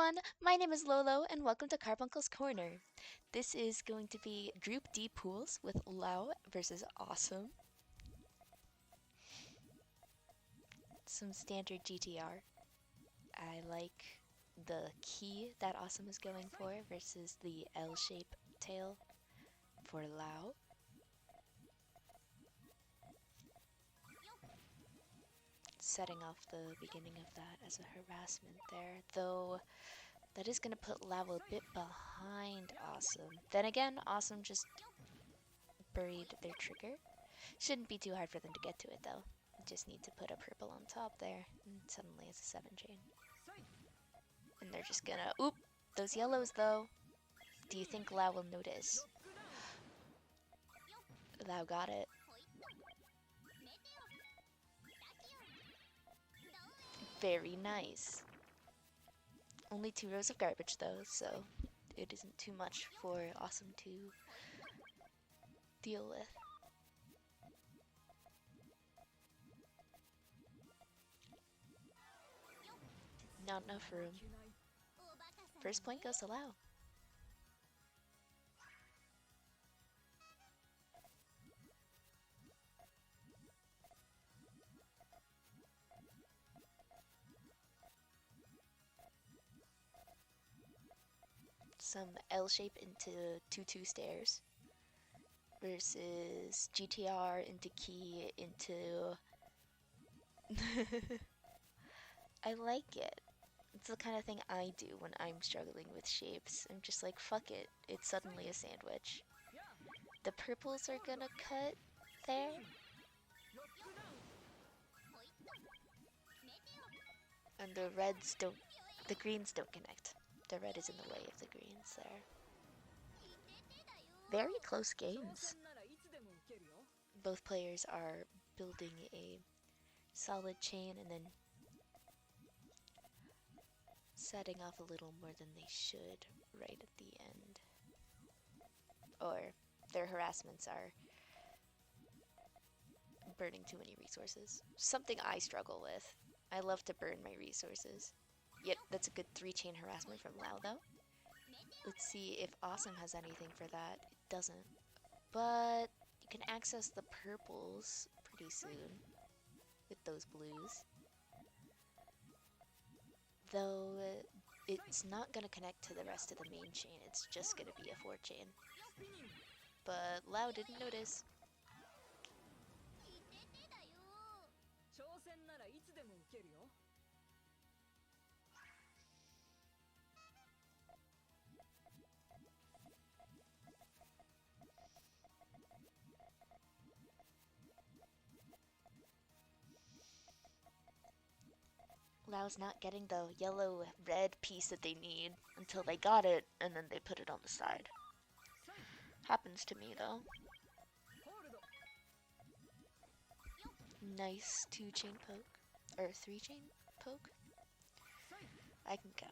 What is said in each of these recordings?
everyone, my name is Lolo and welcome to Carbuncle's Corner. This is going to be Group D pools with LAO versus Awesome. Some standard GTR. I like the key that Awesome is going for versus the L-shape tail for LAO. Setting off the beginning of that as a harassment there, though that is going to put LAO a bit behind Awesome. Then again, Awesome just buried their trigger. Shouldn't be too hard for them to get to it though. Just need to put a purple on top there, and suddenly it's a 7 chain. And they're just gonna, oop, those yellows though. Do you think LAO will notice? LAO got it. Very nice. Only 2 rows of garbage though, so it isn't too much for Awesome to deal with. Not enough room. First point goes to LAO. Some L shape into 2-2 stairs versus GTR into key into I like it. It's the kind of thing I do when I'm struggling with shapes. I'm just like, fuck it, it's suddenly a sandwich. The purples are gonna cut there. And the reds don't, the greens don't connect. The red is in the way of the greens there. Very close games. Both players are building a solid chain and then setting off a little more than they should right at the end. Or their harassments are burning too many resources. Something I struggle with. I love to burn my resources. Yep, that's a good 3-chain harassment from LAO though. Let's see if Awesome has anything for that. It doesn't. But you can access the purples pretty soon with those blues. Though it's not going to connect to the rest of the main chain, it's just going to be a 4-chain. But LAO didn't notice. LAO's not getting the yellow-red piece that they need until they got it, and then they put it on the side. Happens to me, though. Nice 2-chain poke. Or 3-chain poke? I can count.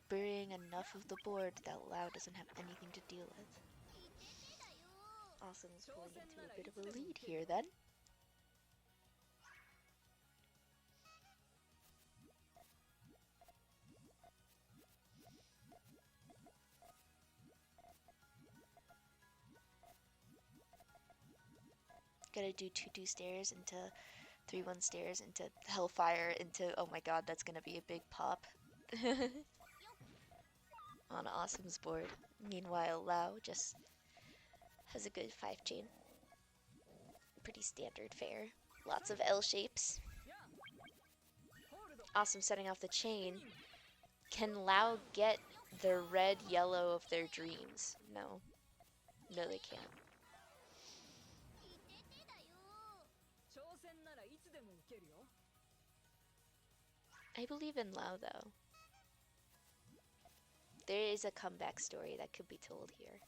Burying enough of the board that LAO doesn't have anything to deal with. Awesome's pulling into a bit of a lead here, then. Gotta do 2-2 stairs into 3-1 stairs into Hellfire into, oh my god, that's gonna be a big pop. On Awesome's board. Meanwhile, LAO just has a good 5-chain. Pretty standard fare. Lots of L shapes. Awesome setting off the chain. Can LAO get the red-yellow of their dreams? No. No, they can't. I believe in LAO though. There is a comeback story that could be told here.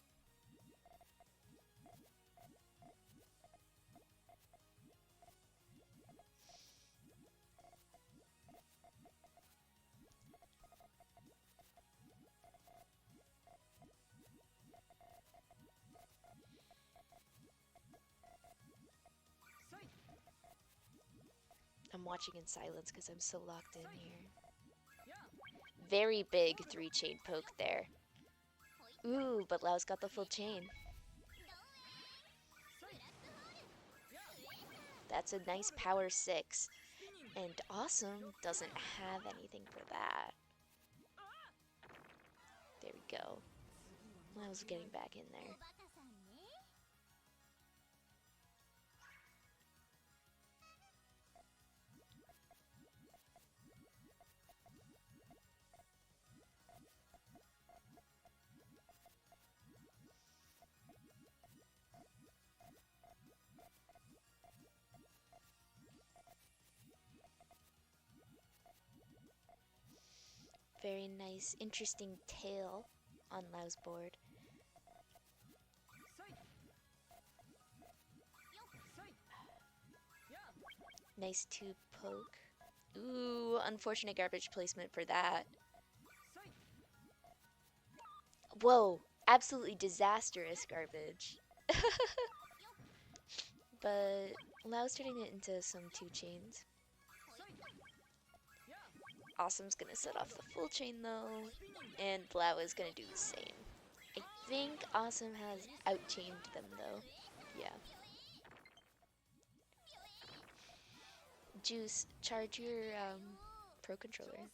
watching in silence because I'm so locked in here. Very big 3-chain poke there. Ooh, but Lao's got the full chain. That's a nice power 6. And Awesome doesn't have anything for that. There we go. Lao's getting back in there. Very nice, interesting tail on Lao's board. Nice tube poke. Ooh, unfortunate garbage placement for that. Whoa, absolutely disastrous garbage. But Lao's turning it into some 2 chains. Awesome's gonna set off the full chain though, and Lao is gonna do the same. I think Awesome has out-chained them though. Yeah. Juice, charge your Pro Controller.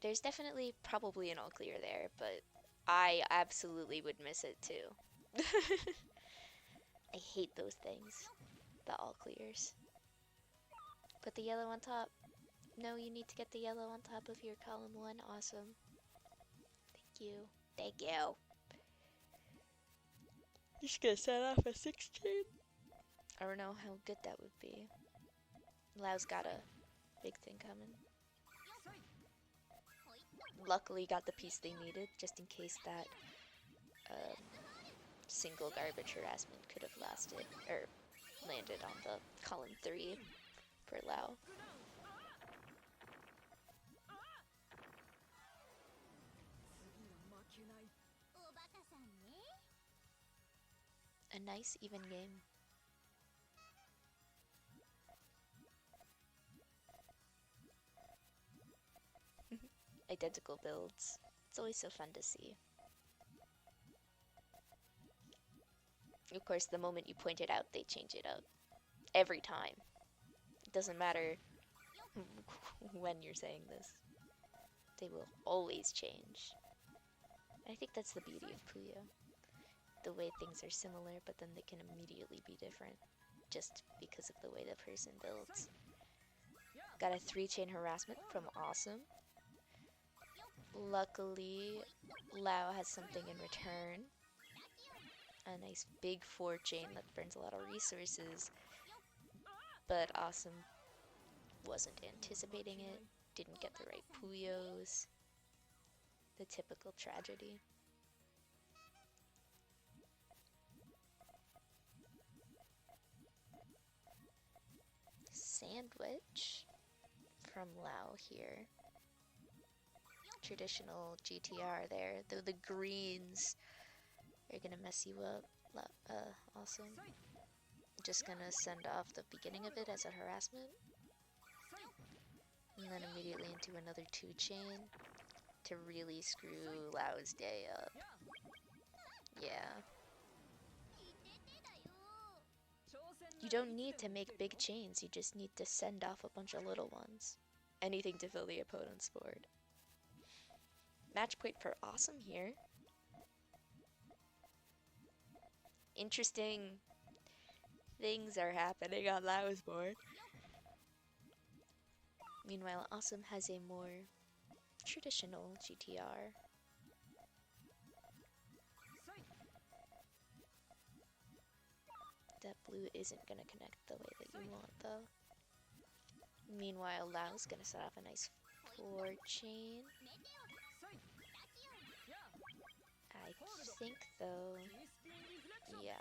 There's definitely probably an all clear there, but I absolutely would miss it too. I hate those things, the all clears. Put the yellow on top. No, you need to get the yellow on top of your column 1. Awesome. Thank you. Thank you. Just gonna set off a 6 chain. I don't know how good that would be. Lao's got a big thing coming. Luckily got the piece they needed, just in case that single garbage harassment could have lasted, or landed on the column 3 for Lao. A nice even game. Identical builds. It's always so fun to see. Of course, the moment you point it out, they change it up. Every time. It doesn't matter when you're saying this. They will always change. And I think that's the beauty of Puyo. The way things are similar, but then they can immediately be different. Just because of the way the person builds. Got a 3-chain harassment from Awesome. Luckily, Lao has something in return. A nice big 4-chain that burns a lot of resources. But Awesome wasn't anticipating it. Didn't get the right Puyos. The typical tragedy. Sandwich from Lao here. Traditional GTR there, though the greens are gonna mess you up. Awesome. Just gonna send off the beginning of it as a harassment. And then immediately into another 2-chain to really screw Lao's day up. Yeah. You don't need to make big chains, you just need to send off a bunch of little ones. Anything to fill the opponent's board. Match point for Awesome here. Interesting things are happening on Lao's board. Meanwhile, Awesome has a more traditional GTR. That blue isn't gonna connect the way that you want, though. Meanwhile, Lao's gonna set off a nice 4-chain. I think, though, yeah.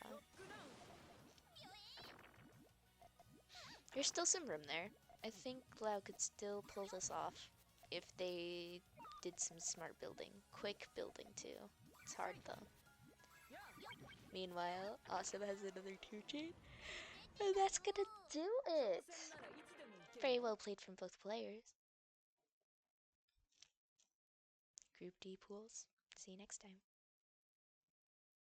There's still some room there. I think LAO could still pull this off if they did some smart building. Quick building, too. It's hard, though. Meanwhile, Awesome has another 2-chain. And that's gonna do it! Very well played from both players. Group D pools. See you next time.